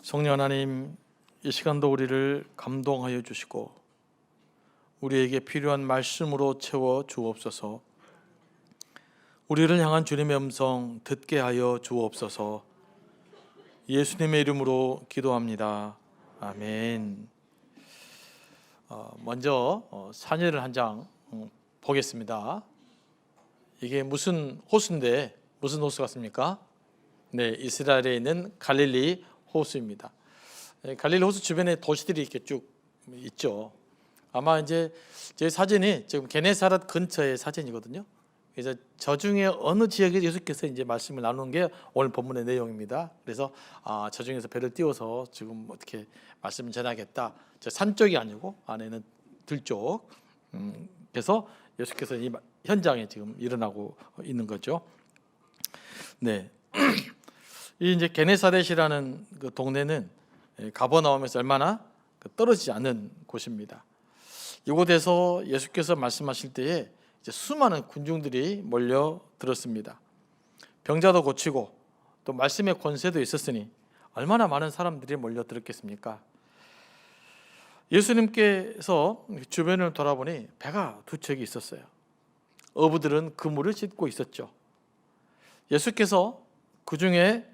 성령 하나님, 이 시간도 우리를 감동하여 주시고 우리에게 필요한 말씀으로 채워 주옵소서. 우리를 향한 주님의 음성 듣게 하여 주옵소서. 예수님의 이름으로 기도합니다. 아멘. 먼저 사진을 한 장 보겠습니다. 이게 무슨 호수인데 무슨 호수 같습니까? 네, 이스라엘에 있는 갈릴리 호수입니다. 갈릴리 호수 주변에 도시들이 이렇게 쭉 있죠. 아마 이제 제 사진이 지금 게네사렛 근처의 사진이거든요. 그래서 저 중에 어느 지역에 예수께서 이제 말씀을 나누는 게 오늘 본문의 내용입니다. 그래서 저 중에서 배를 띄워서 지금 어떻게 말씀을 전하겠다. 저 산 쪽이 아니고 안에는 들쪽. 그래서 예수께서 이 현장에 지금 일어나고 있는 거죠. 네. 이 이제 게네사렛이라는 그 동네는 가버나움에서 얼마나 떨어지지 않은 곳입니다. 이곳에서 예수께서 말씀하실 때에 이제 수많은 군중들이 몰려 들었습니다. 병자도 고치고 또 말씀의 권세도 있었으니 얼마나 많은 사람들이 몰려 들었겠습니까? 예수님께서 주변을 돌아보니 배가 두 척이 있었어요. 어부들은 그물을 씻고 있었죠. 예수께서 그 중에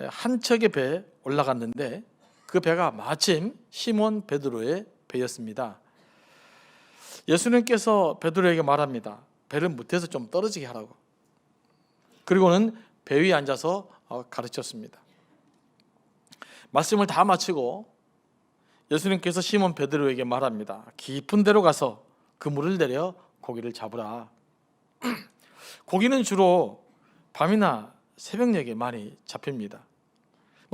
한 척의 배에 올라갔는데 그 배가 마침 시몬 베드로의 배였습니다. 예수님께서 베드로에게 말합니다. 배를 못해서 좀 떨어지게 하라고. 그리고는 배 위에 앉아서 가르쳤습니다. 말씀을 다 마치고 예수님께서 시몬 베드로에게 말합니다. 깊은 데로 가서 그물을 내려 고기를 잡으라. 고기는 주로 밤이나 새벽녘에 많이 잡힙니다.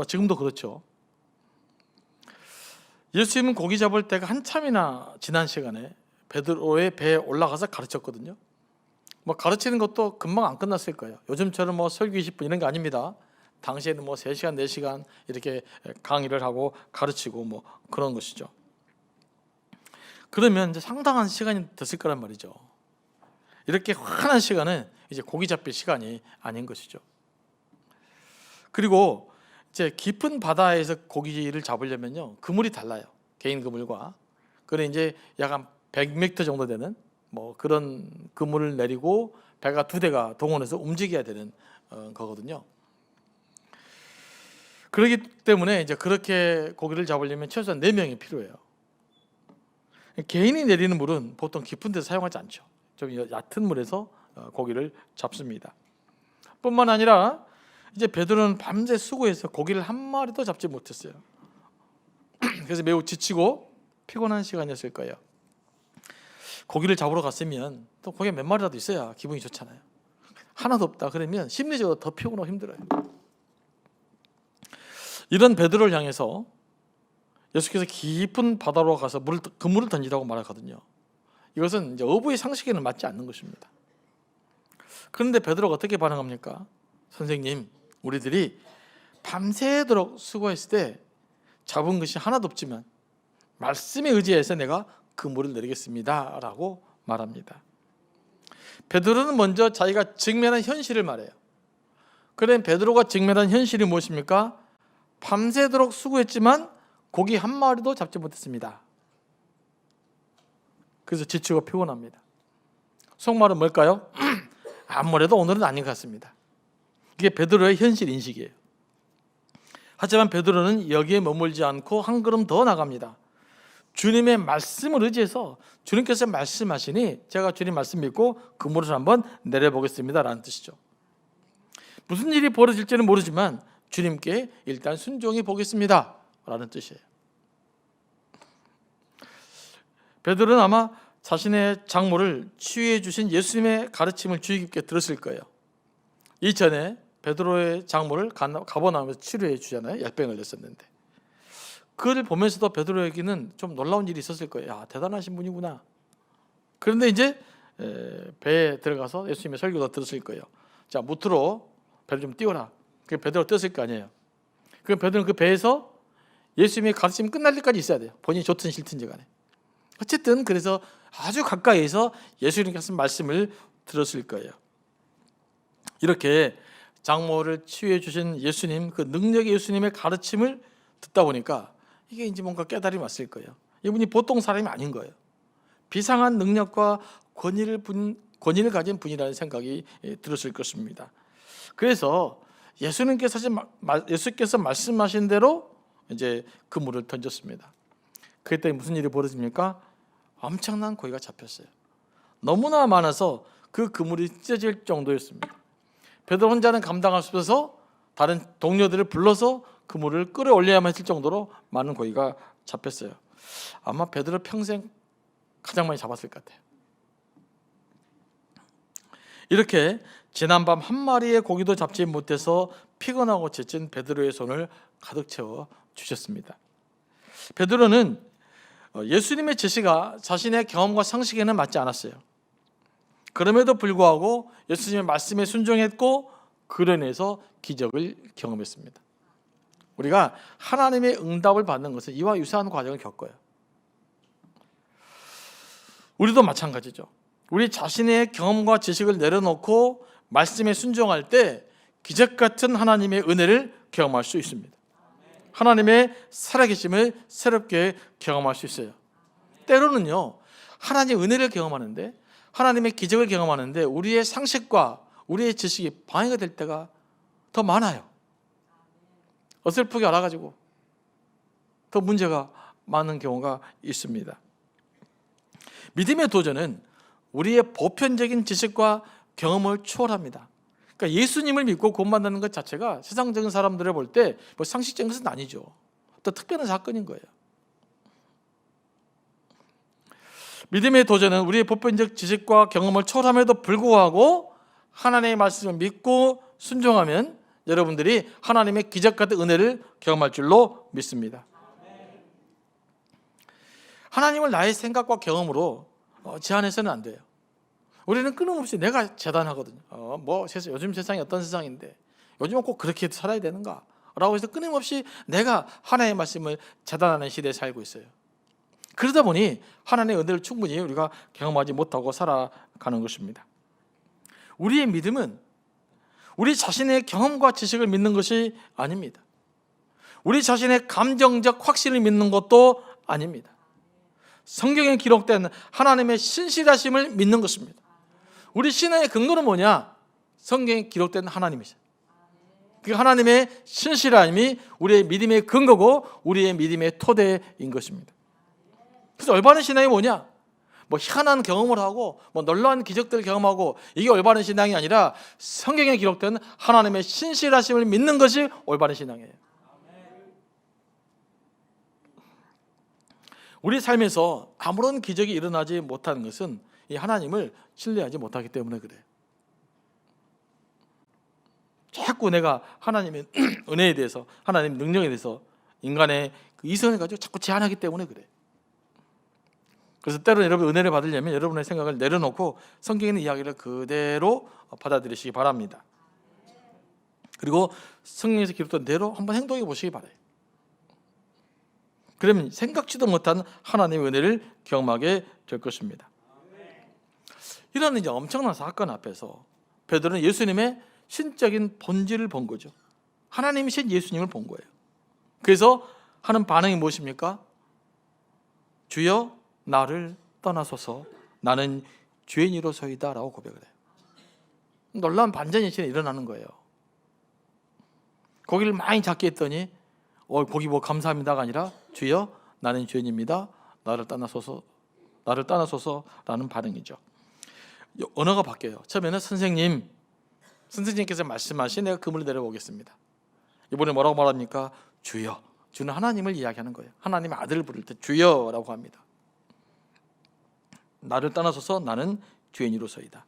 지금도 그렇죠. 예수님은 고기 잡을 때가 한참이나 지난 시간에 베드로의 배에 올라가서 가르쳤거든요. 가르치는 것도 금방 안 끝났을 거예요. 요즘처럼 설교 20분 이런 게 아닙니다. 당시에는 3시간, 4시간 이렇게 강의를 하고 가르치고 그런 것이죠. 그러면 이제 상당한 시간이 됐을 거란 말이죠. 이렇게 환한 시간은 이제 고기 잡힐 시간이 아닌 것이죠. 그리고 이제 깊은 바다에서 고기를 잡으려면요, 그물이 달라요. 개인 그물과. 그래 이제 약 한 100m 정도 되는 그런 그물을 내리고 배가 2대가 동원해서 움직여야 되는 거거든요. 그렇기 때문에 이제 그렇게 고기를 잡으려면 최소한 4명이 필요해요. 개인이 내리는 물은 보통 깊은 데서 사용하지 않죠. 좀 얕은 물에서 고기를 잡습니다. 뿐만 아니라 이제 베드로는 밤새 수고해서 고기를 한 마리도 잡지 못했어요. 그래서 매우 지치고 피곤한 시간이었을 거예요. 고기를 잡으러 갔으면 또 고기가 몇 마리라도 있어야 기분이 좋잖아요. 하나도 없다 그러면 심리적으로 더 피곤하고 힘들어요. 이런 베드로를 향해서 예수께서 깊은 바다로 가서 그물을 던지라고 말하거든요. 이것은 이제 어부의 상식에는 맞지 않는 것입니다. 그런데 베드로가 어떻게 반응합니까? 선생님, 우리들이 밤새도록 수고했을 때 잡은 것이 하나도 없지만 말씀에 의지해서 내가 그물을 내리겠습니다 라고 말합니다. 베드로는 먼저 자기가 직면한 현실을 말해요. 그런데 베드로가 직면한 현실이 무엇입니까? 밤새도록 수고했지만 고기 한 마리도 잡지 못했습니다. 그래서 지치고 피곤합니다. 속말은 뭘까요? 아무래도 오늘은 아닌 것 같습니다. 이게 베드로의 현실 인식이에요. 하지만 베드로는 여기에 머물지 않고 한 걸음 더 나갑니다. 주님의 말씀을 의지해서 주님께서 말씀하시니 제가 주님 말씀 믿고 그물을 한번 내려보겠습니다 라는 뜻이죠. 무슨 일이 벌어질지는 모르지만 주님께 일단 순종해 보겠습니다 라는 뜻이에요. 베드로는 아마 자신의 장모를 치유해 주신 예수님의 가르침을 주의 깊게 들었을 거예요. 이전에 베드로의 장모를 가버나움에서 치료해 주잖아요. 열병을 걸렸었는데 그를 보면서도 베드로에게는 좀 놀라운 일이 있었을 거예요. 야, 대단하신 분이구나. 그런데 이제 배에 들어가서 예수님의 설교도 들었을 거예요. 자, 무트로 배를 좀 띄워라. 그 베드로 떴을 거 아니에요. 그럼 베드로는 그 배에서 예수님의 가르침이 끝날 때까지 있어야 돼요. 본인이 좋든 싫든지 간에. 어쨌든 그래서 아주 가까이에서 예수님께서 말씀을 들었을 거예요. 이렇게 장모를 치유해 주신 예수님, 그 능력의 예수님의 가르침을 듣다 보니까 이게 이제 뭔가 깨달음이 왔을 거예요. 이분이 보통 사람이 아닌 거예요. 비상한 능력과 권위를 가진 분이라는 생각이 들었을 것입니다. 그래서 예수께서 말씀하신 대로 이제 그물을 던졌습니다. 그때 무슨 일이 벌어집니까? 엄청난 고기가 잡혔어요. 너무나 많아서 그 그물이 찢어질 정도였습니다. 베드로 혼자는 감당할 수 없어서 다른 동료들을 불러서 그물을 끌어올려야만 했을 정도로 많은 고기가 잡혔어요. 아마 베드로 평생 가장 많이 잡았을 것 같아요. 이렇게 지난밤 한 마리의 고기도 잡지 못해서 피곤하고 지친 베드로의 손을 가득 채워 주셨습니다. 베드로는 예수님의 제시가 자신의 경험과 상식에는 맞지 않았어요. 그럼에도 불구하고 예수님의 말씀에 순종했고 그로 인해서 기적을 경험했습니다. 우리가 하나님의 응답을 받는 것은 이와 유사한 과정을 겪어요. 우리도 마찬가지죠. 우리 자신의 경험과 지식을 내려놓고 말씀에 순종할 때 기적 같은 하나님의 은혜를 경험할 수 있습니다. 하나님의 살아계심을 새롭게 경험할 수 있어요. 때로는요, 하나님의 은혜를 경험하는데, 하나님의 기적을 경험하는데 우리의 상식과 우리의 지식이 방해가 될 때가 더 많아요. 어설프게 알아가지고 더 문제가 많은 경우가 있습니다. 믿음의 도전은 우리의 보편적인 지식과 경험을 초월합니다. 그러니까 예수님을 믿고 구원받는 것 자체가 세상적인 사람들을 볼 때 뭐 상식적인 것은 아니죠. 또 특별한 사건인 거예요. 믿음의 도전은 우리의 보편적 지식과 경험을 초월함에도 불구하고 하나님의 말씀을 믿고 순종하면 여러분들이 하나님의 기적 같은 은혜를 경험할 줄로 믿습니다. 하나님을 나의 생각과 경험으로 제한해서는 안 돼요. 우리는 끊임없이 내가 재단하거든요. 요즘 세상이 어떤 세상인데 요즘은 꼭 그렇게 살아야 되는가? 라고 해서 끊임없이 내가 하나님의 말씀을 재단하는 시대에 살고 있어요. 그러다 보니 하나님의 은혜를 충분히 우리가 경험하지 못하고 살아가는 것입니다. 우리의 믿음은 우리 자신의 경험과 지식을 믿는 것이 아닙니다. 우리 자신의 감정적 확신을 믿는 것도 아닙니다. 성경에 기록된 하나님의 신실하심을 믿는 것입니다. 우리 신앙의 근거는 뭐냐? 성경에 기록된 하나님이죠. 그 하나님의 신실함이 우리의 믿음의 근거고 우리의 믿음의 토대인 것입니다. 그래서 올바른 신앙이 뭐냐? 희한한 경험을 하고 놀라운 기적들을 경험하고 이게 올바른 신앙이 아니라 성경에 기록된 하나님의 신실하심을 믿는 것이 올바른 신앙이에요. 우리 삶에서 아무런 기적이 일어나지 못하는 것은 이 하나님을 신뢰하지 못하기 때문에 그래요. 자꾸 내가 하나님의 은혜에 대해서, 하나님의 능력에 대해서 인간의 그 이성을 가지고 자꾸 제한하기 때문에 그래요. 그래서 때로는 여러분 은혜를 받으려면 여러분의 생각을 내려놓고 성경에 있는 이야기를 그대로 받아들이시기 바랍니다. 그리고 성경에서 기록된 대로 한번 행동해 보시기 바라요. 그러면 생각지도 못한 하나님의 은혜를 경험하게 될 것입니다. 이런 이제 엄청난 사건 앞에서 베드로는 예수님의 신적인 본질을 본 거죠. 하나님이신 예수님을 본 거예요. 그래서 하는 반응이 무엇입니까? 주여 나를 떠나소서 나는 죄인이로소이다 라고 고백을 해요. 놀라운 반전이 일어나는 거예요. 고기를 많이 잡게 했더니 고기 감사합니다가 아니라 주여 나는 죄인입니다. 나를 떠나소서라는 반응이죠. 언어가 바뀌어요. 처음에는 선생님께서 말씀하신 내가 그물을 내려보겠습니다. 이번에 뭐라고 말합니까? 주여. 주는 하나님을 이야기하는 거예요. 하나님의 아들을 부를 때 주여라고 합니다. 나를 떠나소서 나는 죄인이로소이다.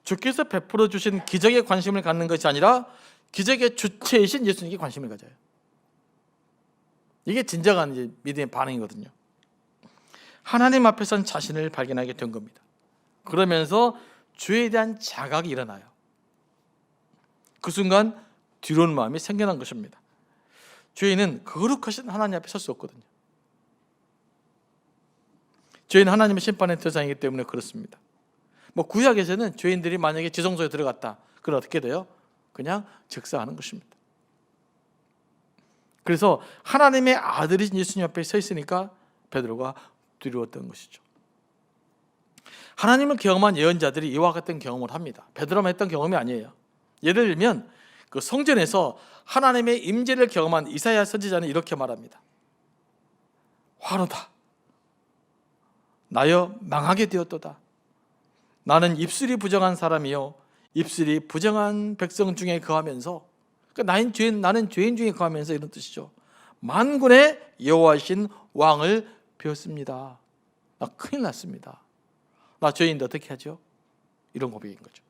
주께서 베풀어 주신 기적에 관심을 갖는 것이 아니라 기적의 주체이신 예수님께 관심을 가져요. 이게 진정한 이제 믿음의 반응이거든요. 하나님 앞에선 자신을 발견하게 된 겁니다. 그러면서 죄에 대한 자각이 일어나요. 그 순간 두려운 마음이 생겨난 것입니다. 죄인은 거룩하신 하나님 앞에 설 수 없거든요. 죄인은 하나님의 심판의 대상이기 때문에 그렇습니다. 구약에서는 죄인들이 만약에 지성소에 들어갔다. 그럼 어떻게 돼요? 그냥 즉사하는 것입니다. 그래서 하나님의 아들이신 예수님 앞에 서 있으니까 베드로가 두려웠던 것이죠. 하나님을 경험한 예언자들이 이와 같은 경험을 합니다. 베드로만 했던 경험이 아니에요. 예를 들면 그 성전에서 하나님의 임재를 경험한 이사야 선지자는 이렇게 말합니다. 화로다. 나여 망하게 되었도다. 나는 입술이 부정한 사람이요 입술이 부정한 백성 중에 거하면서, 그러니까 나는 죄인 중에 거하면서, 이런 뜻이죠. 만군의 여호와이신 왕을 배웠습니다. 나 큰일 났습니다. 나 죄인인데 어떻게 하죠? 이런 고백인 거죠.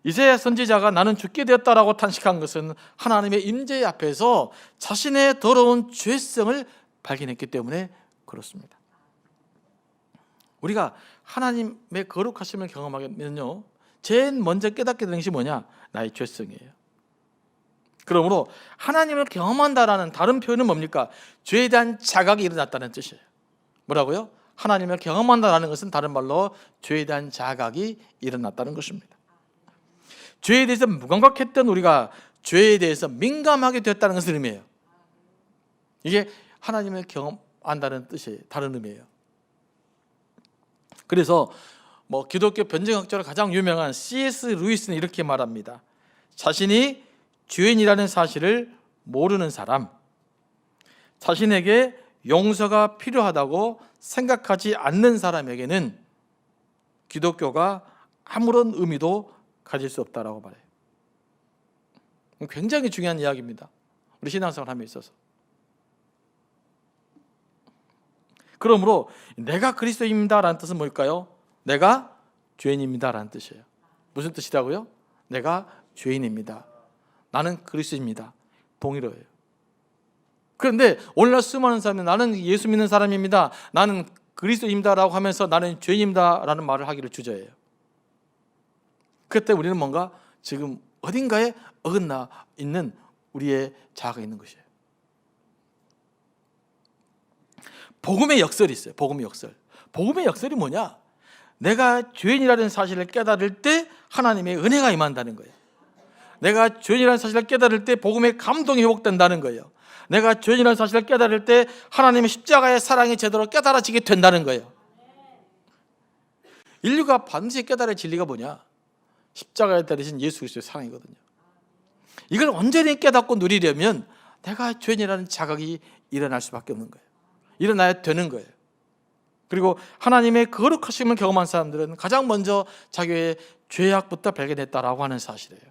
이사야 선지자가 나는 죽게 되었다라고 탄식한 것은 하나님의 임재 앞에서 자신의 더러운 죄성을 발견했기 때문에 그렇습니다. 우리가 하나님의 거룩하심을 경험하면요, 제일 먼저 깨닫게 되는 것이 뭐냐? 나의 죄성이에요. 그러므로 하나님을 경험한다라는 다른 표현은 뭡니까? 죄에 대한 자각이 일어났다는 뜻이에요. 뭐라고요? 하나님을 경험한다라는 것은 다른 말로 죄에 대한 자각이 일어났다는 것입니다. 죄에 대해서 무감각했던 우리가 죄에 대해서 민감하게 되었다는 것을 의미해요. 이게 하나님을 경험한다는 뜻이에요. 다른 의미예요. 그래서 기독교 변증학자로 가장 유명한 C.S. 루이스는 이렇게 말합니다. 자신이 죄인이라는 사실을 모르는 사람, 자신에게 용서가 필요하다고 생각하지 않는 사람에게는 기독교가 아무런 의미도 가질 수 없다라고 말해요. 굉장히 중요한 이야기입니다. 우리 신앙생활 함에 있어서. 그러므로 내가 그리스도입니다라는 뜻은 뭘까요? 내가 죄인입니다라는 뜻이에요. 무슨 뜻이라고요? 내가 죄인입니다. 나는 그리스도입니다. 동일어예요. 그런데 오늘날 수많은 사람은 나는 예수 믿는 사람입니다, 나는 그리스도입니다라고 하면서 나는 죄인입니다라는 말을 하기를 주저해요. 그때 우리는 뭔가 지금 어딘가에 어긋나 있는 우리의 자아가 있는 것이에요. 복음의 역설이 있어요. 복음의 역설. 복음의 역설이 뭐냐? 내가 죄인이라는 사실을 깨달을 때 하나님의 은혜가 임한다는 거예요. 내가 죄인이라는 사실을 깨달을 때 복음의 감동이 회복된다는 거예요. 내가 죄인이라는 사실을 깨달을 때 하나님의 십자가의 사랑이 제대로 깨달아지게 된다는 거예요. 인류가 반드시 깨달을 진리가 뭐냐? 십자가에 달리신 예수 그리스도의 사랑이거든요. 이걸 온전히 깨닫고 누리려면 내가 죄인이라는 자각이 일어날 수밖에 없는 거예요. 일어나야 되는 거예요. 그리고 하나님의 거룩하심을 경험한 사람들은 가장 먼저 자기의 죄악부터 발견했다라고 하는 사실이에요.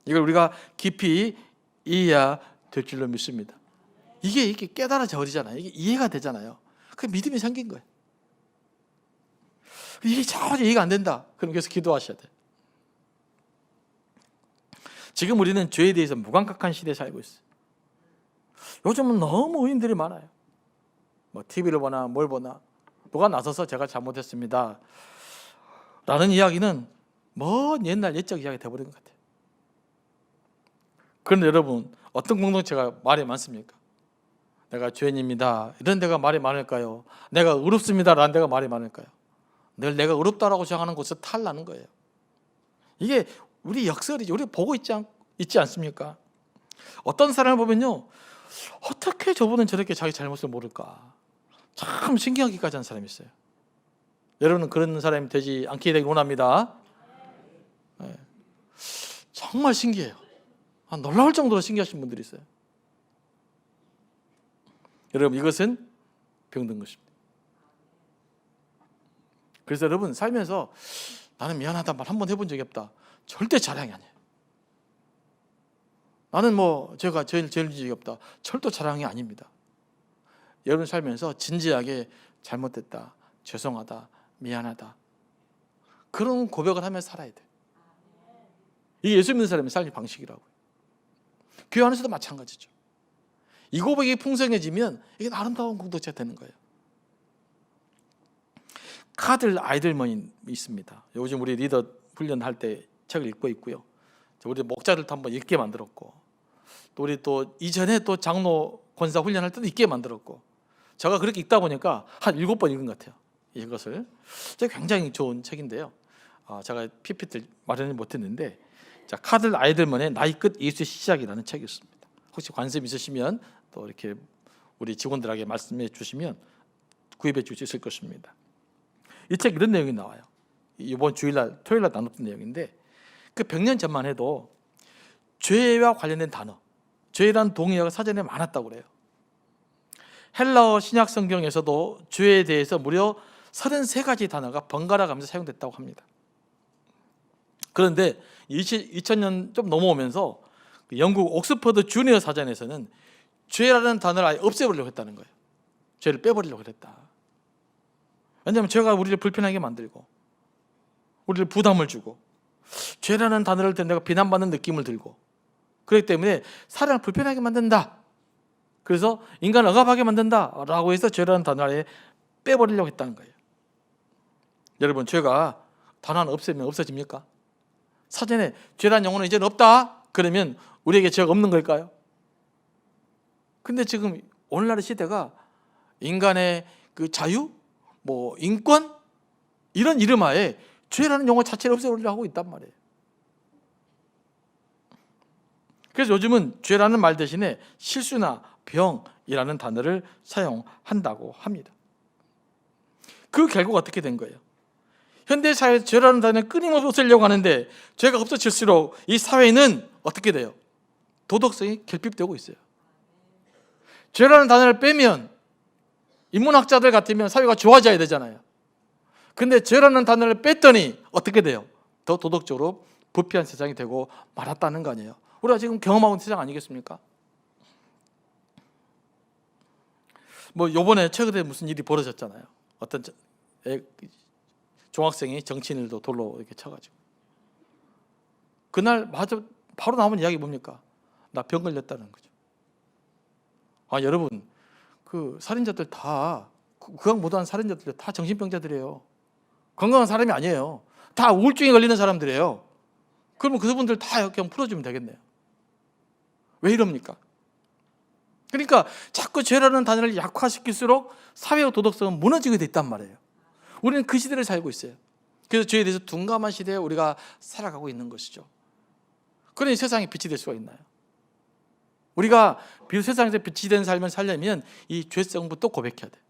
이걸 우리가 깊이 이해해야 될 줄로 믿습니다. 이게 이렇게 깨달아져 버리잖아요. 이게 이해가 되잖아요. 그 믿음이 생긴 거예요. 이게 전혀 이해가 안 된다. 그럼 계속 기도하셔야 돼요. 지금 우리는 죄에 대해서 무감각한 시대에 살고 있어요. 요즘은 너무 의인들이 많아요. TV를 보나 뭘 보나 누가 나서서 제가 잘못했습니다 라는 이야기는 먼 옛날 옛적 이야기 돼버린 것 같아요. 그런데 여러분, 어떤 공동체가 말이 많습니까? 내가 죄인입니다 이런 데가 말이 많을까요? 내가 의롭습니다 라는 데가 말이 많을까요? 늘 내가 의롭다라고 생각하는 곳에서 탈나는 거예요. 이게 우리 역설이죠. 우리 보고 있지 않습니까? 어떤 사람을 보면요, 어떻게 저분은 저렇게 자기 잘못을 모를까, 참 신기하기까지 한 사람이 있어요. 여러분은 그런 사람이 되지 않게 되길 원합니다. 네. 정말 신기해요. 놀라울 정도로 신기하신 분들이 있어요. 여러분, 이것은 병든 것입니다. 그래서 여러분, 살면서 나는 미안하다 말 한 번 해본 적이 없다, 절대 자랑이 아니에요. 나는 제가 제일 적이 없다, 절대 자랑이 아닙니다. 여러분 살면서 진지하게 잘못됐다, 죄송하다, 미안하다, 그런 고백을 하면서 살아야 돼. 이게 예수 믿는 사람의 삶의 방식이라고요. 교회 안에서도 마찬가지죠. 이 고백이 풍성해지면 이게 아름다운 공동체가 되는 거예요. 카들 아이들만이 있습니다. 요즘 우리 리더 훈련할 때 책을 읽고 있고요. 우리 목자들도 한번 읽게 만들었고, 또 우리 이전에 장로 권사 훈련할 때도 읽게 만들었고, 제가 그렇게 읽다 보니까 한 7번 읽은 것 같아요. 이것을 굉장히 좋은 책인데요. 제가 PPT를 마련을 못했는데, 카들 아이들만의 나이 끝 예수의 시작이라는 책이 있습니다. 혹시 관심 있으시면 또 이렇게 우리 직원들에게 말씀해 주시면 구입해 줄 수 있을 것입니다. 이 책 이런 내용이 나와요. 이번 주일날 토요일날 나눴던 내용인데 그 100년 전만 해도 죄와 관련된 단어, 죄라는 동의어가 사전에 많았다고 그래요. 헬라어 신약 성경에서도 죄에 대해서 무려 33가지 단어가 번갈아 가면서 사용됐다고 합니다. 그런데 2000년 좀 넘어오면서 영국 옥스퍼드 주니어 사전에서는 죄라는 단어를 아예 없애버리려고 했다는 거예요. 죄를 빼버리려고 했다. 왜냐하면 죄가 우리를 불편하게 만들고 우리를 부담을 주고 죄라는 단어를 듣는 내가 비난받는 느낌을 들고 그렇기 때문에 사람을 불편하게 만든다. 그래서 인간을 억압하게 만든다라고 해서 죄라는 단어를 아예 빼버리려고 했다는 거예요. 여러분, 죄가 단어 하나 없애면 없어집니까? 사전에 죄라는 용어는 이제는 없다 그러면 우리에게 죄가 없는 걸까요? 근데 지금 오늘날의 시대가 인간의 그 자유, 인권 이런 이름하에 죄라는 용어 자체를 없애버리려고 하고 있단 말이에요. 그래서 요즘은 죄라는 말 대신에 실수나 병이라는 단어를 사용한다고 합니다. 그 결과가 어떻게 된 거예요? 현대사회에서 죄라는 단어를 끊임없이 없애려고 하는데 죄가 없어질수록 이 사회는 어떻게 돼요? 도덕성이 결핍되고 있어요. 죄라는 단어를 빼면 인문학자들 같으면 사회가 좋아져야 되잖아요. 근데 죄라는 단어를 뺐더니 어떻게 돼요? 더 도덕적으로 부패한 세상이 되고 말았다는 거 아니에요. 우리가 지금 경험하고 있는 세상 아니겠습니까? 요번에 최근에 무슨 일이 벌어졌잖아요. 어떤 중학생이 정치인을도 돌로 이렇게 쳐가지고 그날 바로 나오는 이야기 뭡니까? 나 병 걸렸다는 거죠. 여러분, 그 살인자들 다 그강 못한 살인자들 다 정신병자들이에요. 건강한 사람이 아니에요. 다 우울증에 걸리는 사람들이에요. 그러면 그분들 다 그냥 풀어주면 되겠네요. 왜 이럽니까? 그러니까 자꾸 죄라는 단어를 약화시킬수록 사회와 도덕성은 무너지게 돼 있단 말이에요. 우리는 그 시대를 살고 있어요. 그래서 죄에 대해서 둔감한 시대에 우리가 살아가고 있는 것이죠. 그러니 세상에 빛이 될 수가 있나요? 우리가 비록 세상에서 빛이 된 삶을 살려면 이 죄성부터 고백해야 돼요.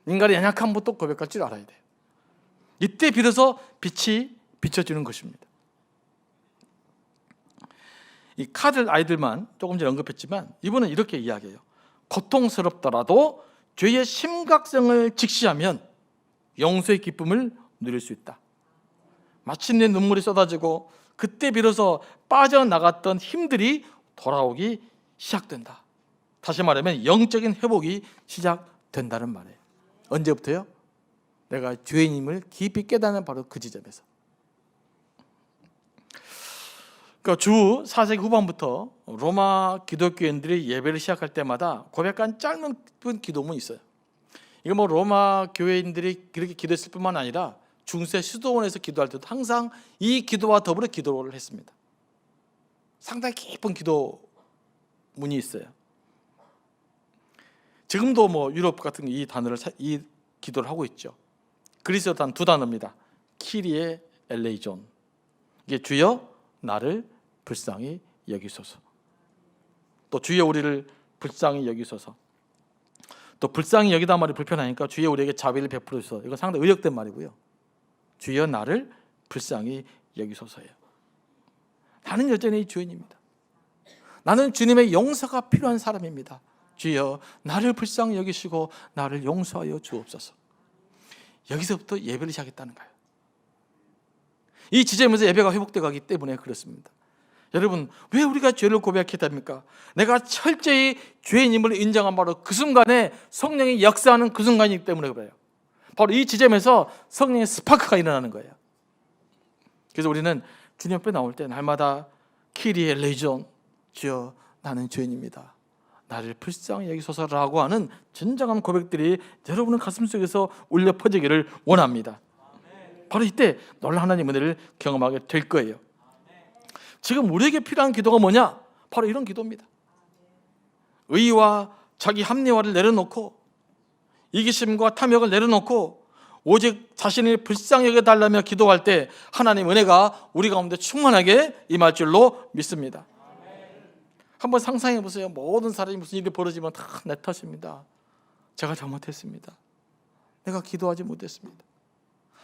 인간의 연약함부터 고백할 줄 알아야 돼요. 이때 비로소 빛이 비춰지는 것입니다. 이 카들 아이들만 조금 전에 언급했지만 이분은 이렇게 이야기해요. 고통스럽더라도 죄의 심각성을 직시하면 용서의 기쁨을 누릴 수 있다. 마침내 눈물이 쏟아지고 그때 비로소 빠져나갔던 힘들이 돌아오기 시작된다. 다시 말하면 영적인 회복이 시작된다는 말이에요. 언제부터요? 내가 죄인임을 깊이 깨닫는 바로 그 지점에서. 그러니까 주 4세기 후반부터 로마 기독교인들이 예배를 시작할 때마다 고백한 짧은 기도문이 있어요. 이거 로마 교회인들이 그렇게 기도했을 뿐만 아니라 중세 수도원에서 기도할 때도 항상 이 기도와 더불어 기도를 했습니다. 상당히 깊은 기도문이 있어요. 지금도 유럽 같은 이 단어를 이 기도를 하고 있죠. 그리스어 단 두 단어입니다. 키리에 엘레이존. 이게 주여 나를 불쌍히 여기소서. 또 주여 우리를 불쌍히 여기소서. 또 불쌍히 여기다 말이 불편하니까 주여 우리에게 자비를 베풀어 주소서. 이건 상당히 의역된 말이고요. 주여 나를 불쌍히 여기소서예요. 나는 여전히 죄인입니다. 나는 주님의 용서가 필요한 사람입니다. 주여 나를 불쌍히 여기시고 나를 용서하여 주옵소서. 여기서부터 예배를 시작했다는 거예요. 이 지점에서 예배가 회복되어 가기 때문에 그렇습니다. 여러분, 왜 우리가 죄를 고백해야 됩니까? 내가 철저히 죄인임을 인정한 바로 그 순간에 성령이 역사하는 그 순간이기 때문에 그래요. 바로 이 지점에서 성령의 스파크가 일어나는 거예요. 그래서 우리는 주님 앞에 나올 때 날마다 키리에 레이존, 주여 나는 죄인입니다. 나를 불쌍히 여기소서라고 하는 진정한 고백들이 여러분의 가슴 속에서 울려 퍼지기를 원합니다. 바로 이때 놀라운 하나님의 은혜를 경험하게 될 거예요. 지금 우리에게 필요한 기도가 뭐냐? 바로 이런 기도입니다. 의와 자기 합리화를 내려놓고 이기심과 탐욕을 내려놓고 오직 자신을 불쌍히 여겨달라며 기도할 때 하나님의 은혜가 우리 가운데 충만하게 임할 줄로 믿습니다. 한번 상상해 보세요. 모든 사람이 무슨 일이 벌어지면 다 내 탓입니다. 제가 잘못했습니다. 내가 기도하지 못했습니다.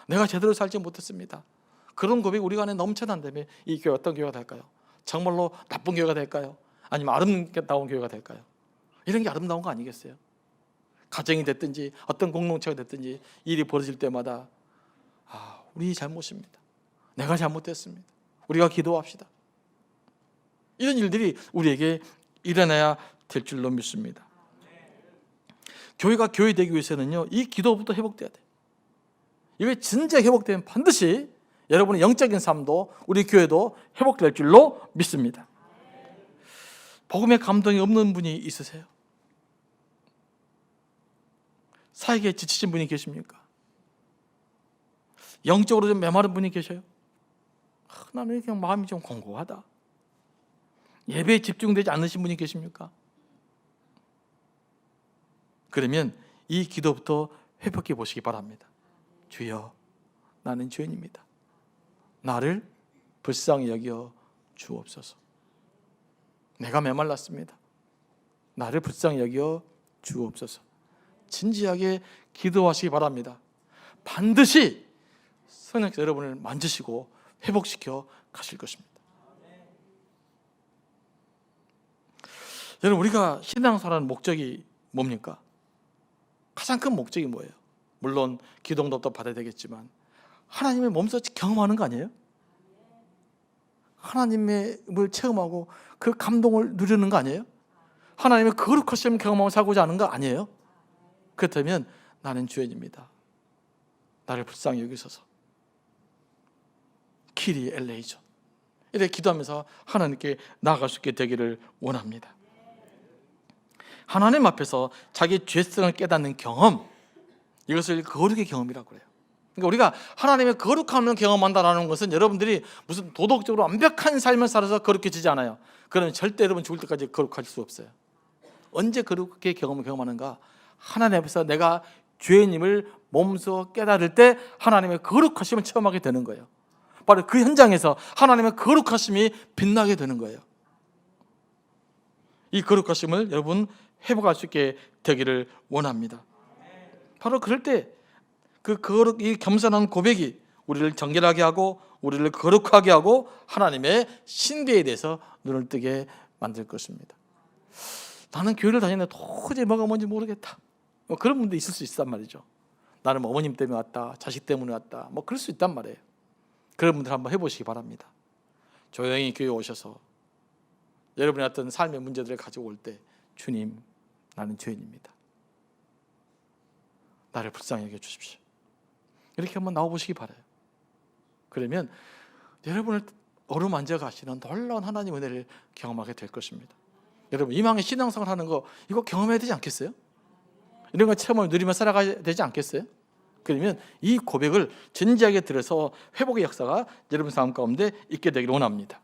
내가 제대로 살지 못했습니다. 그런 고백이 우리 안에 넘쳐난다면 이 교회 어떤 교회가 될까요? 정말로 나쁜 교회가 될까요? 아니면 아름다운 교회가 될까요? 이런 게 아름다운 거 아니겠어요? 가정이 됐든지 어떤 공동체가 됐든지 일이 벌어질 때마다 우리 잘못입니다. 내가 잘못했습니다. 우리가 기도합시다. 이런 일들이 우리에게 일어나야 될 줄로 믿습니다. 교회가 교회 되기 위해서는요, 이 기도부터 회복돼야 돼요. 이게 진짜 회복되면 반드시 여러분의 영적인 삶도 우리 교회도 회복될 줄로 믿습니다. 복음의 감동이 없는 분이 있으세요? 사역에 지치신 분이 계십니까? 영적으로 좀 메마른 분이 계셔요? 나는 그냥 마음이 좀 공고하다. 예배에 집중되지 않으신 분이 계십니까? 그러면 이 기도부터 회복해 보시기 바랍니다. 주여, 나는 죄인입니다. 나를 불쌍히 여겨 주옵소서. 내가 메말랐습니다. 나를 불쌍히 여겨 주옵소서. 진지하게 기도하시기 바랍니다. 반드시 성령께서 여러분을 만지시고 회복시켜 가실 것입니다. 여러분, 우리가 신앙생활하는 목적이 뭡니까? 가장 큰 목적이 뭐예요? 물론 기도응답도 받아야 되겠지만 하나님의 몸소 경험하는 거 아니에요? 하나님을 체험하고 그 감동을 누리는 거 아니에요? 하나님의 거룩하심을 경험하고 살고자 하는 거 아니에요? 그렇다면 나는 죄인입니다. 나를 불쌍히 여기소서. 키리 엘레이존. 이렇게 기도하면서 하나님께 나아갈 수 있게 되기를 원합니다. 하나님 앞에서 자기 죄성을 깨닫는 경험, 이것을 거룩의 경험이라고 그래요. 그러니까 우리가 하나님의 거룩함을 경험한다는 것은 여러분들이 무슨 도덕적으로 완벽한 삶을 살아서 거룩해지지 않아요. 그러면 절대 여러분 죽을 때까지 거룩할 수 없어요. 언제 거룩의 경험을 경험하는가? 하나님 앞에서 내가 죄인임을 몸소 깨달을 때 하나님의 거룩하심을 체험하게 되는 거예요. 바로 그 현장에서 하나님의 거룩하심이 빛나게 되는 거예요. 이 거룩하심을 여러분 회복할 수 있게 되기를 원합니다. 바로 그럴 때 이 겸손한 고백이 우리를 정결하게 하고 우리를 거룩하게 하고 하나님의 신비에 대해서 눈을 뜨게 만들 것입니다. 나는 교회를 다니는데 도저히 뭐가 뭔지 모르겠다. 그런 분도 있을 수 있단 말이죠. 나는 어머님 때문에 왔다, 자식 때문에 왔다, 그럴 수 있단 말이에요. 그런 분들 한번 해보시기 바랍니다. 조용히 교회에 오셔서 여러분의 어떤 삶의 문제들을 가지고 올 때, 주님, 나는 죄인입니다. 나를 불쌍히 여겨 주십시오. 이렇게 한번 나와보시기 바라요. 그러면 여러분을 어루만져 가시는 놀라운 하나님의 은혜를 경험하게 될 것입니다. 여러분, 이망의 신앙생활 하는 거 이거 경험해야 되지 않겠어요? 이런 거 체험을 누리며 살아가야 되지 않겠어요? 그러면 이 고백을 진지하게 들어서 회복의 역사가 여러분 삶 가운데 있게 되기를 원합니다.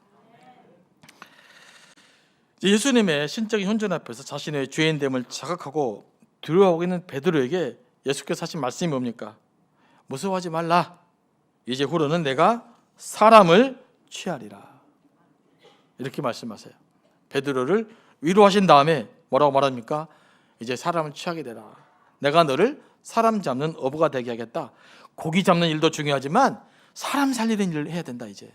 예수님의 신적인 현존 앞에서 자신의 죄인됨을 자각하고 두려워하고 있는 베드로에게 예수께서 하신 말씀이 뭡니까? 무서워하지 말라. 이제 후로는 내가 사람을 취하리라. 이렇게 말씀하세요. 베드로를 위로하신 다음에 뭐라고 말합니까? 이제 사람을 취하게 되라. 내가 너를 사람 잡는 어부가 되게 하겠다. 고기 잡는 일도 중요하지만 사람 살리는 일을 해야 된다. 이제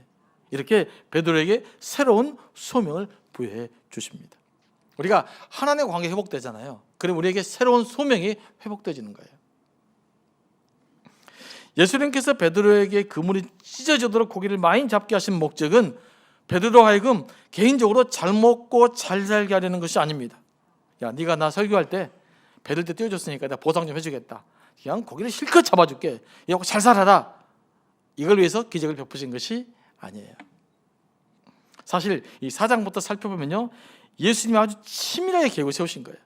이렇게 베드로에게 새로운 소명을 부여해 주십니다. 우리가 하나님의 관계 회복되잖아요. 그럼 우리에게 새로운 소명이 회복되지는 거예요. 예수님께서 베드로에게 그물이 찢어지도록 고기를 많이 잡게 하신 목적은 베드로 하여금 개인적으로 잘 먹고 잘 살게 하려는 것이 아닙니다. 야, 네가 나 설교할 때 배들 때 띄워줬으니까 내가 보상 좀 해주겠다. 그냥 고기를 실컷 잡아줄게. 이거 잘 살아라. 이걸 위해서 기적을 베푸신 것이 아니에요. 사실 이 4장부터 살펴보면요, 예수님이 아주 치밀하게 계획을 세우신 거예요.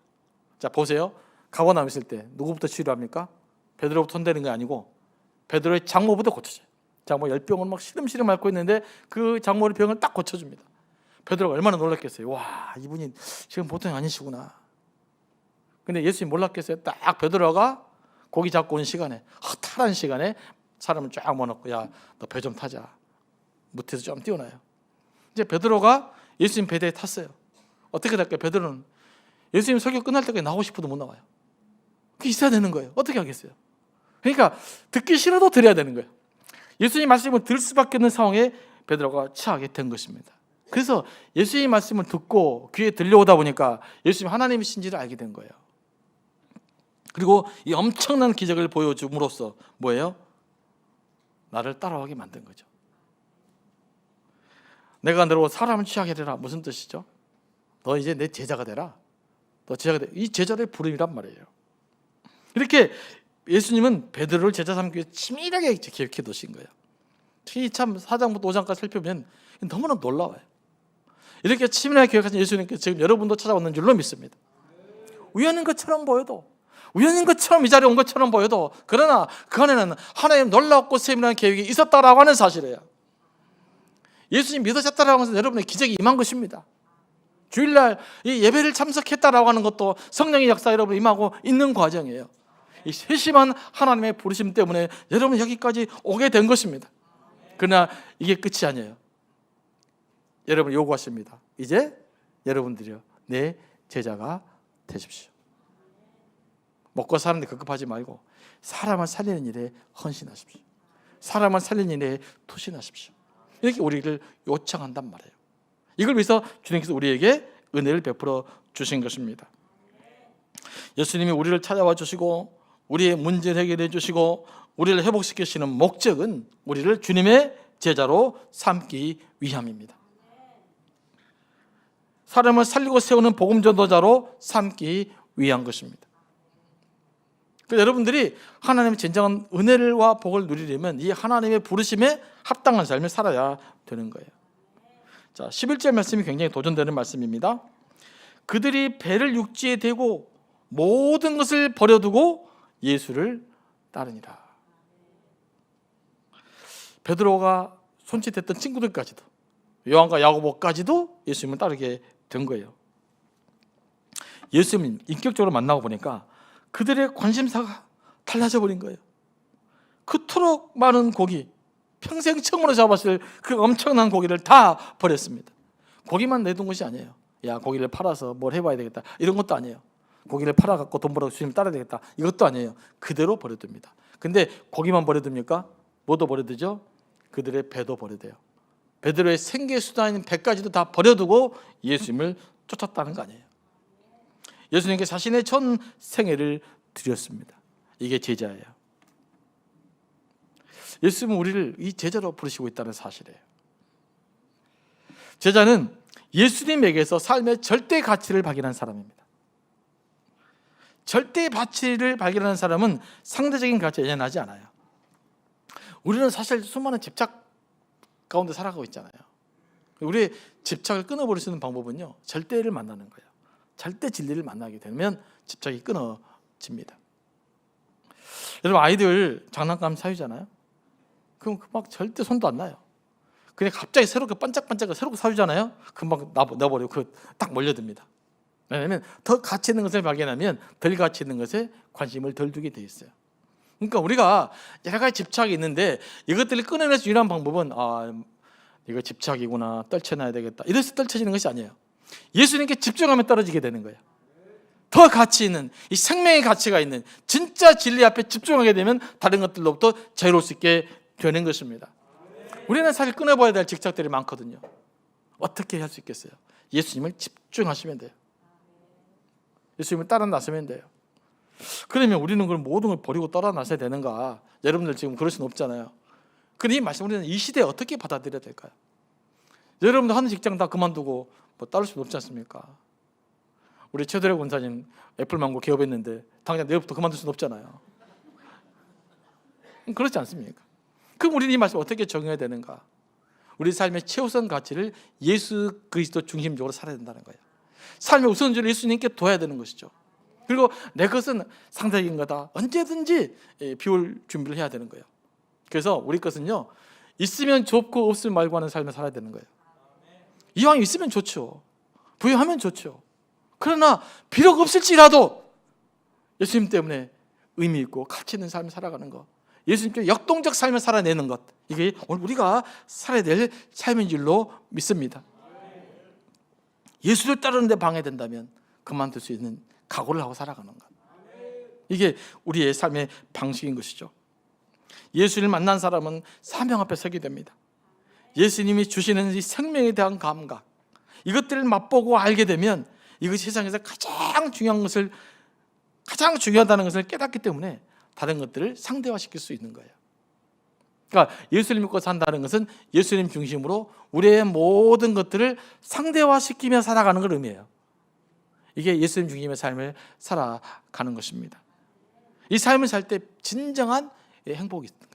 자, 보세요. 가버나움 있을 때 누구부터 치료합니까? 베드로부터 손대는 게 아니고 베드로의 장모부터 고쳐줘요. 장모 열병을 막 시름시름 앓고 있는데 그 장모의 병을 딱 고쳐줍니다. 베드로가 얼마나 놀랐겠어요. 와, 이분이 지금 보통이 아니시구나. 근데 예수님 몰랐겠어요. 딱 베드로가 고기 잡고 온 시간에, 허탈한 시간에 사람을 쫙 모아놓고, 야, 너 배 좀 타자. 무태에서 좀 띄워놔요. 이제 베드로가 예수님 배대에 탔어요. 어떻게 될까요? 베드로는 예수님 설교 끝날 때까지 나오고 싶어도 못 나와요. 그게 있어야 되는 거예요. 어떻게 하겠어요? 그러니까 듣기 싫어도 들어야 되는 거예요. 예수님 말씀을 들을 수밖에 없는 상황에 베드로가 처하게 된 것입니다. 그래서 예수님 말씀을 듣고 귀에 들려오다 보니까 예수님 하나님이신지를 알게 된 거예요. 그리고 이 엄청난 기적을 보여줌으로써 뭐예요? 나를 따라오게 만든 거죠. 내가 너로 사람을 취하게 되라. 무슨 뜻이죠? 너 이제 내 제자가 되라. 너 제자가 되라. 이 제자의 부름이란 말이에요. 이렇게 예수님은 베드로를 제자 삼기 위해 치밀하게 기획해 두신 거예요. 특히 참 4장부터 5장까지 살펴보면 너무나 놀라워요. 이렇게 치밀하게 계획하신 예수님께서 지금 여러분도 찾아오는 줄로 믿습니다. 우연인 것처럼 보여도, 우연인 것처럼 이 자리에 온 것처럼 보여도, 그러나 그 안에는 하나님 놀랍고 세밀한 계획이 있었다라고 하는 사실이에요. 예수님 믿으셨다라고 해서 여러분의 기적이 임한 것입니다. 주일날 이 예배를 참석했다라고 하는 것도 성령의 역사 여러분 임하고 있는 과정이에요. 이 세심한 하나님의 부르심 때문에 여러분 여기까지 오게 된 것입니다. 그러나 이게 끝이 아니에요. 여러분 요구하십니다. 이제 여러분들이요, 내 제자가 되십시오. 먹고 사는데 급급하지 말고 사람을 살리는 일에 헌신하십시오. 사람을 살리는 일에 투신하십시오. 이렇게 우리를 요청한단 말이에요. 이걸 위해서 주님께서 우리에게 은혜를 베풀어 주신 것입니다. 예수님이 우리를 찾아와 주시고 우리의 문제를 해결해 주시고 우리를 회복시키시는 목적은 우리를 주님의 제자로 삼기 위함입니다. 사람을 살리고 세우는 복음 전도자로 삼기 위한 것입니다. 여러분들이 하나님의 진정한 은혜와 복을 누리려면 이 하나님의 부르심에 합당한 삶을 살아야 되는 거예요. 자, 11절 말씀이 굉장히 도전되는 말씀입니다. 그들이 배를 육지에 대고 모든 것을 버려두고 예수를 따르니라. 베드로가 손짓했던 친구들까지도, 요한과 야고보까지도 예수님을 따르게 된 거예요. 예수님 인격적으로 만나고 보니까 그들의 관심사가 달라져 버린 거예요. 그토록 많은 고기, 평생 처음으로 잡았을 그 엄청난 고기를 다 버렸습니다. 고기만 내둔 것이 아니에요. 야, 고기를 팔아서 뭘 해봐야 되겠다, 이런 것도 아니에요. 고기를 팔아갖고 돈 벌어서 주님 따라야 되겠다, 이것도 아니에요. 그대로 버려둡니다. 근데 고기만 버려둡니까? 뭐도 버려두죠? 그들의 배도 버려둬요. 베드로의 생계수단인 배까지도 다 버려두고 예수님을 쫓았다는 거 아니에요. 예수님께 자신의 전 생애를 드렸습니다. 이게 제자예요. 예수님은 우리를 이 제자로 부르시고 있다는 사실이에요. 제자는 예수님에게서 삶의 절대 가치를 발견한 사람입니다. 절대 가치를 발견하는 사람은 상대적인 가치에 연연하지 않아요. 우리는 사실 수많은 집착 가운데 살아가고 있잖아요. 우리의 집착을 끊어버릴 수 있는 방법은요, 절대를 만나는 거예요. 절대 진리를 만나게 되면 집착이 끊어집니다. 여러분, 아이들 장난감 사주잖아요. 그럼 막 절대 손도 안 나요. 그냥 갑자기 새롭게 반짝반짝 새롭게 사주잖아요. 금방 놔버리고 그 딱 몰려듭니다. 왜냐하면 더 가치 있는 것을 발견하면 덜 가치 있는 것에 관심을 덜 두게 돼 있어요. 그러니까 우리가 여러 가지 집착이 있는데 이것들을 끊어낼 수 유일한 방법은 이거 집착이구나, 떨쳐놔야 되겠다, 이래서 떨쳐지는 것이 아니에요. 예수님께 집중하면 떨어지게 되는 거예요. 더 가치 있는, 이 생명의 가치가 있는 진짜 진리 앞에 집중하게 되면 다른 것들로부터 자유로울 수 있게 되는 것입니다. 우리는 사실 끊어봐야 될 집착들이 많거든요. 어떻게 할 수 있겠어요? 예수님을 집중하시면 돼요. 예수님을 따라 나서면 돼요. 그러면 우리는 그걸 모든 걸 버리고 따라 나서야 되는가? 여러분들 지금 그럴 수는 없잖아요. 그런데 이 말씀 우리는 이 시대에 어떻게 받아들여야 될까요? 여러분들 하는 직장 다 그만두고 뭐 따를 수는 없지 않습니까? 우리 최대래 권사님 애플망고 개업했는데 당장 내일부터 그만둘 수는 없잖아요. 그렇지 않습니까? 그럼 우리는 이 말씀 어떻게 적용해야 되는가? 우리 삶의 최우선 가치를 예수 그리스도 중심적으로 살아야 된다는 거예요. 삶의 우선순위를 예수님께 둬야 되는 것이죠. 그리고 내 것은 상대적인 거다, 언제든지 비울 준비를 해야 되는 거예요. 그래서 우리 것은요, 있으면 좋고 없으면 말고 하는 삶을 살아야 되는 거예요. 이왕 있으면 좋죠. 부유하면 좋죠. 그러나 비록 없을지라도 예수님 때문에 의미 있고 가치 있는 삶을 살아가는 것, 예수님께 역동적 삶을 살아내는 것, 이게 오늘 우리가 살아야 될 삶인 줄로 믿습니다. 예수를 따르는데 방해된다면 그만둘 수 있는 각오를 하고 살아가는 것. 이게 우리의 삶의 방식인 것이죠. 예수를 만난 사람은 사명 앞에 서게 됩니다. 예수님이 주시는 이 생명에 대한 감각, 이것들을 맛보고 알게 되면 이것이 세상에서 가장 중요하다는 것을 깨닫기 때문에 다른 것들을 상대화시킬 수 있는 거예요. 그러니까 예수를 믿고 산다는 것은 예수님 중심으로 우리의 모든 것들을 상대화시키며 살아가는 걸 의미해요. 이게 예수님 중심의 삶을 살아가는 것입니다. 이 삶을 살 때 진정한 행복이 있는 거예요.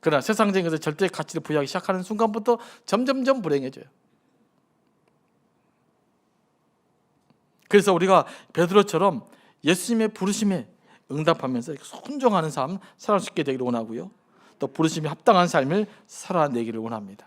그러나 세상적인 것에 절대 가치를 부여하기 시작하는 순간부터 점점점 불행해져요. 그래서 우리가 베드로처럼 예수님의 부르심에 응답하면서 순종하는 삶 살아갈 수 있게 되기를 원하고요, 또 부르심에 합당한 삶을 살아내기를 원합니다.